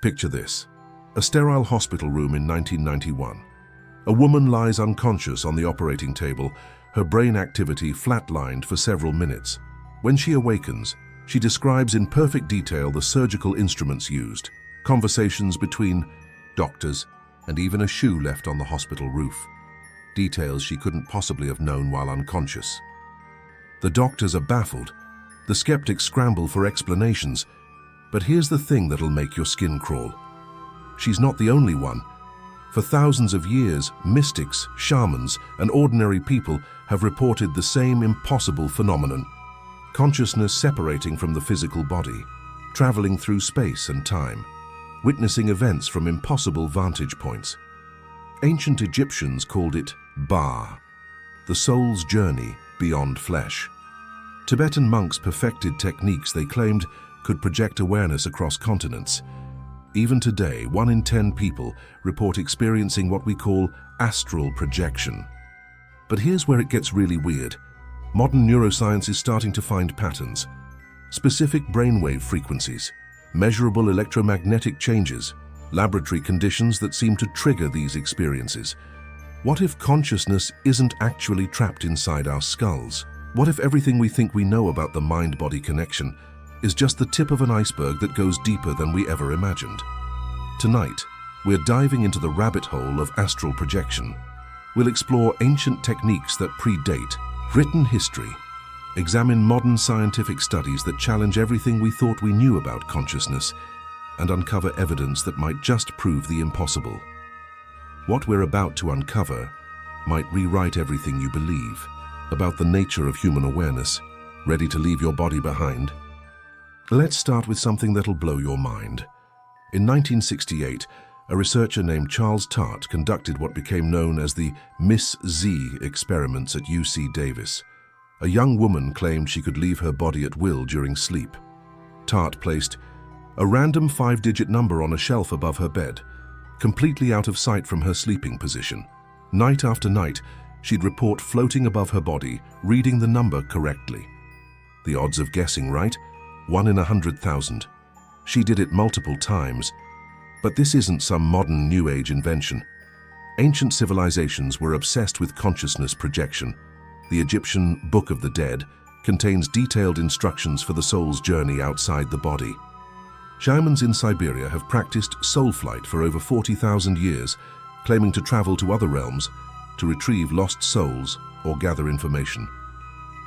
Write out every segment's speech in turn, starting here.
Picture this: a sterile hospital room in 1991. A woman lies unconscious on the operating table, her brain activity flatlined for several minutes. When she awakens, she describes in perfect detail the surgical instruments used, conversations between doctors, and even a shoe left on the hospital roof. Details she couldn't possibly have known while unconscious. The doctors are baffled. The skeptics scramble for explanations. But here's the thing that'll make your skin crawl. She's not the only one. For thousands of years, mystics, shamans, and ordinary people have reported the same impossible phenomenon: consciousness separating from the physical body, traveling through space and time, witnessing events from impossible vantage points. Ancient Egyptians called it Ba, the soul's journey beyond flesh. Tibetan monks perfected techniques they claimed could project awareness across continents. Even today, 1 in 10 people report experiencing what we call astral projection. But here's where it gets really weird. Modern neuroscience is starting to find patterns, specific brainwave frequencies, measurable electromagnetic changes, laboratory conditions that seem to trigger these experiences. What if consciousness isn't actually trapped inside our skulls? What if everything we think we know about the mind-body connection is just the tip of an iceberg that goes deeper than we ever imagined? Tonight, we're diving into the rabbit hole of astral projection. We'll explore ancient techniques that predate written history, examine modern scientific studies that challenge everything we thought we knew about consciousness, and uncover evidence that might just prove the impossible. What we're about to uncover might rewrite everything you believe about the nature of human awareness. Ready to leave your body behind? Let's start with something that'll blow your mind. In 1968, a researcher named Charles Tart conducted what became known as the Miss Z experiments at UC Davis. A young woman claimed she could leave her body at will during sleep. Tart placed a random 5-digit number on a shelf above her bed, completely out of sight from her sleeping position. Night after night, she'd report floating above her body, reading the number correctly. The odds of guessing right? 1 in 100,000. She did it multiple times. But this isn't some modern New Age invention. Ancient civilizations were obsessed with consciousness projection. The Egyptian Book of the Dead contains detailed instructions for the soul's journey outside the body. Shamans in Siberia have practiced soul flight for over 40,000 years, claiming to travel to other realms to retrieve lost souls or gather information.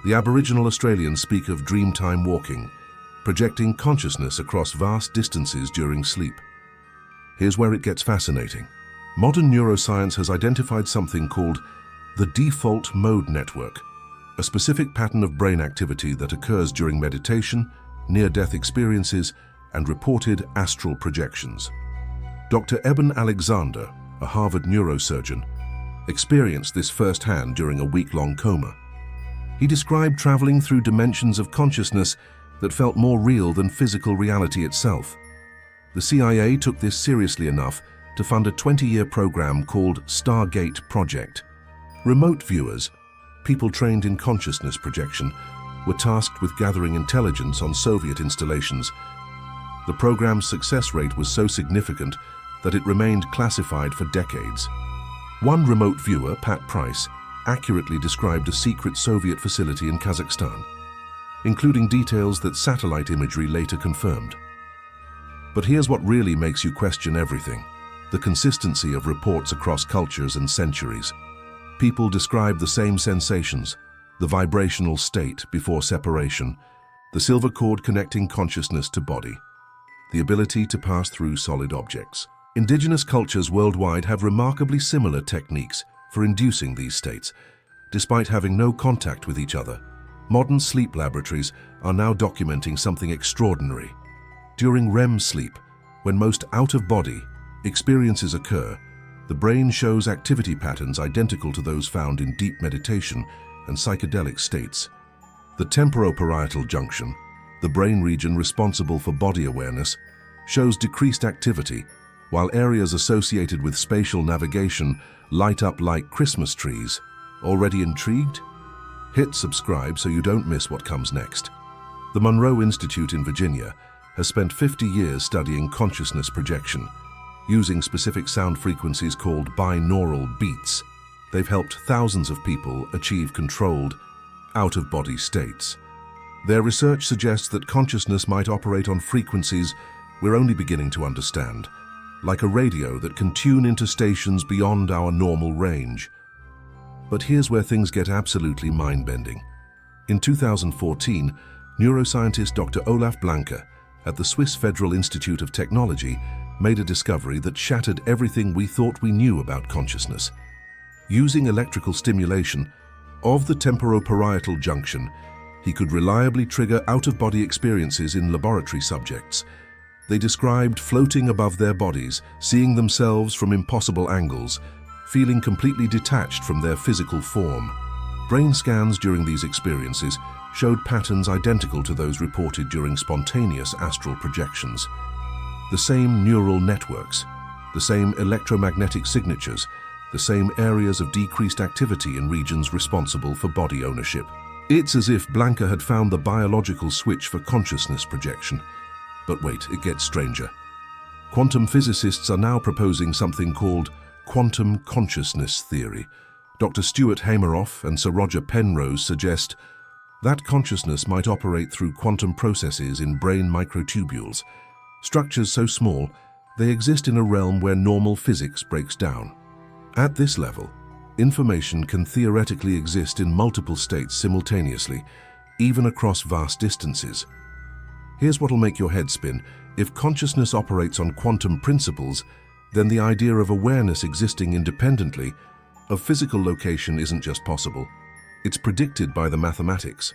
The Aboriginal Australians speak of dreamtime walking, projecting consciousness across vast distances during sleep. Here's where it gets fascinating. Modern neuroscience has identified something called the default mode network, a specific pattern of brain activity that occurs during meditation, near-death experiences, and reported astral projections. Dr. Eben Alexander, a Harvard neurosurgeon, experienced this firsthand during a week-long coma. He described traveling through dimensions of consciousness that felt more real than physical reality itself. The CIA took this seriously enough to fund a 20-year program called Stargate Project. Remote viewers, people trained in consciousness projection, were tasked with gathering intelligence on Soviet installations. The program's success rate was so significant that it remained classified for decades. One remote viewer, Pat Price, accurately described a secret Soviet facility in Kazakhstan, including details that satellite imagery later confirmed. But here's what really makes you question everything: the consistency of reports across cultures and centuries. People describe the same sensations: the vibrational state before separation, the silver cord connecting consciousness to body, the ability to pass through solid objects. Indigenous cultures worldwide have remarkably similar techniques for inducing these states, despite having no contact with each other. Modern sleep laboratories are now documenting something extraordinary. During REM sleep, when most out-of-body experiences occur, the brain shows activity patterns identical to those found in deep meditation and psychedelic states. The temporoparietal junction, the brain region responsible for body awareness, shows decreased activity, while areas associated with spatial navigation light up like Christmas trees. Already intrigued? Hit subscribe so you don't miss what comes next. The Monroe Institute in Virginia has spent 50 years studying consciousness projection. Using specific sound frequencies called binaural beats, they've helped thousands of people achieve controlled, out-of-body states. Their research suggests that consciousness might operate on frequencies we're only beginning to understand, like a radio that can tune into stations beyond our normal range. But here's where things get absolutely mind-bending. In 2014, neuroscientist Dr. Olaf Blanke at the Swiss Federal Institute of Technology made a discovery that shattered everything we thought we knew about consciousness. Using electrical stimulation of the temporoparietal junction, he could reliably trigger out-of-body experiences in laboratory subjects. They described floating above their bodies, seeing themselves from impossible angles, feeling completely detached from their physical form. Brain scans during these experiences showed patterns identical to those reported during spontaneous astral projections. The same neural networks, the same electromagnetic signatures, the same areas of decreased activity in regions responsible for body ownership. It's as if Blanke had found the biological switch for consciousness projection. But wait, it gets stranger. Quantum physicists are now proposing something called quantum consciousness theory. Dr. Stuart Hameroff and Sir Roger Penrose suggest that consciousness might operate through quantum processes in brain microtubules, structures so small they exist in a realm where normal physics breaks down. At this level, information can theoretically exist in multiple states simultaneously, even across vast distances. Here's what'll make your head spin. If consciousness operates on quantum principles, then the idea of awareness existing independently of physical location isn't just possible. It's predicted by the mathematics.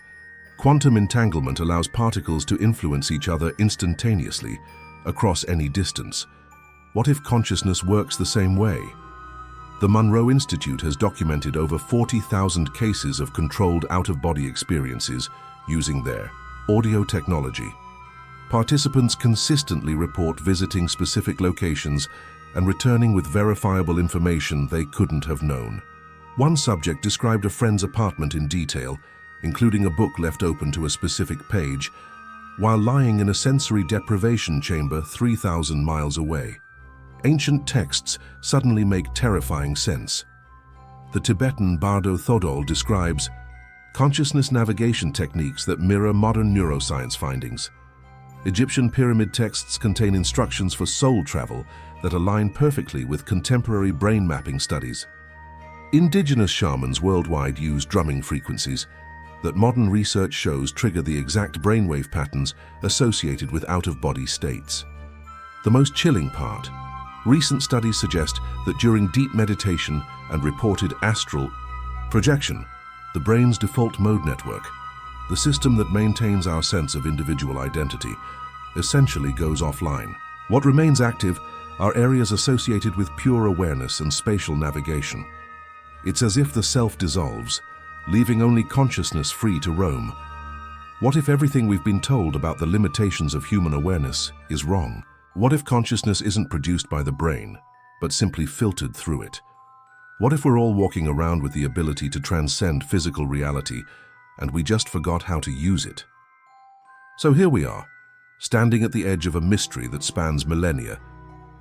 Quantum entanglement allows particles to influence each other instantaneously across any distance. What if consciousness works the same way? The Monroe Institute has documented over 40,000 cases of controlled out-of-body experiences using their audio technology. Participants consistently report visiting specific locations and returning with verifiable information they couldn't have known. One subject described a friend's apartment in detail, including a book left open to a specific page, while lying in a sensory deprivation chamber 3,000 miles away. Ancient texts suddenly make terrifying sense. The Tibetan Bardo Thodol describes consciousness navigation techniques that mirror modern neuroscience findings. Egyptian pyramid texts contain instructions for soul travel that align perfectly with contemporary brain mapping studies. Indigenous shamans worldwide use drumming frequencies that modern research shows trigger the exact brainwave patterns associated with out-of-body states. The most chilling part: recent studies suggest that during deep meditation and reported astral projection, the brain's default mode network, the system that maintains our sense of individual identity, essentially goes offline. What remains active are areas associated with pure awareness and spatial navigation. It's as if the self dissolves, leaving only consciousness free to roam. What if everything we've been told about the limitations of human awareness is wrong? What if consciousness isn't produced by the brain, but simply filtered through it? What if we're all walking around with the ability to transcend physical reality, and we just forgot how to use it? So here we are, standing at the edge of a mystery that spans millennia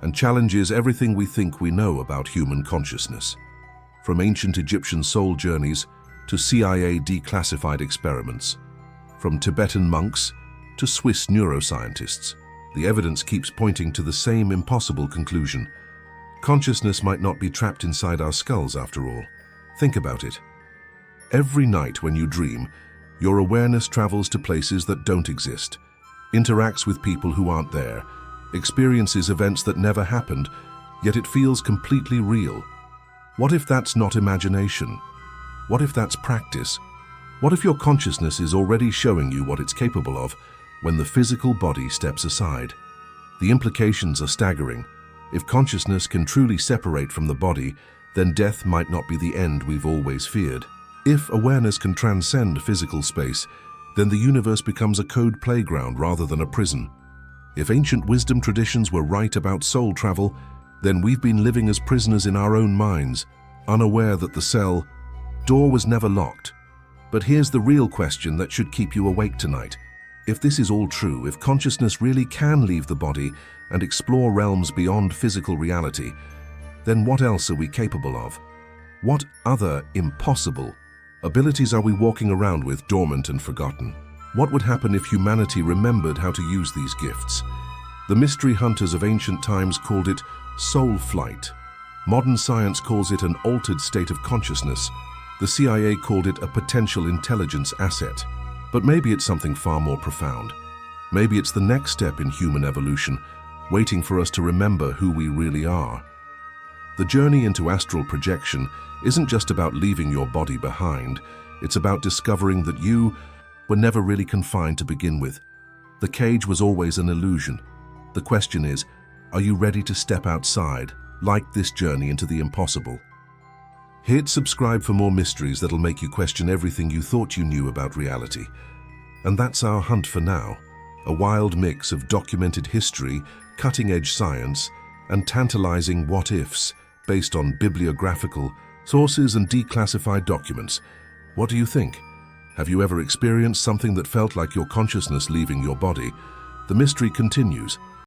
and challenges everything we think we know about human consciousness. From ancient Egyptian soul journeys to CIA declassified experiments, from Tibetan monks to Swiss neuroscientists, the evidence keeps pointing to the same impossible conclusion. Consciousness might not be trapped inside our skulls after all. Think about it. Every night when you dream, your awareness travels to places that don't exist, interacts with people who aren't there, experiences events that never happened, yet it feels completely real. What if that's not imagination? What if that's practice? What if your consciousness is already showing you what it's capable of when the physical body steps aside? The implications are staggering. If consciousness can truly separate from the body, then death might not be the end we've always feared. If awareness can transcend physical space, then the universe becomes a code playground rather than a prison. If ancient wisdom traditions were right about soul travel, then we've been living as prisoners in our own minds, unaware that the cell door was never locked. But here's the real question that should keep you awake tonight. If this is all true, if consciousness really can leave the body and explore realms beyond physical reality, then what else are we capable of? What other impossible abilities are we walking around with dormant and forgotten? What would happen if humanity remembered how to use these gifts? The mystery hunters of ancient times called it soul flight. Modern science calls it an altered state of consciousness. The CIA called it a potential intelligence asset. But maybe it's something far more profound. Maybe it's the next step in human evolution, waiting for us to remember who we really are. The journey into astral projection isn't just about leaving your body behind. It's about discovering that you were never really confined to begin with. The cage was always an illusion. The question is, are you ready to step outside, like this journey into the impossible? Hit subscribe for more mysteries that'll make you question everything you thought you knew about reality. And that's our hunt for now, a wild mix of documented history, cutting-edge science, and tantalizing what-ifs based on bibliographical sources and declassified documents. What do you think? Have you ever experienced something that felt like your consciousness leaving your body? The mystery continues.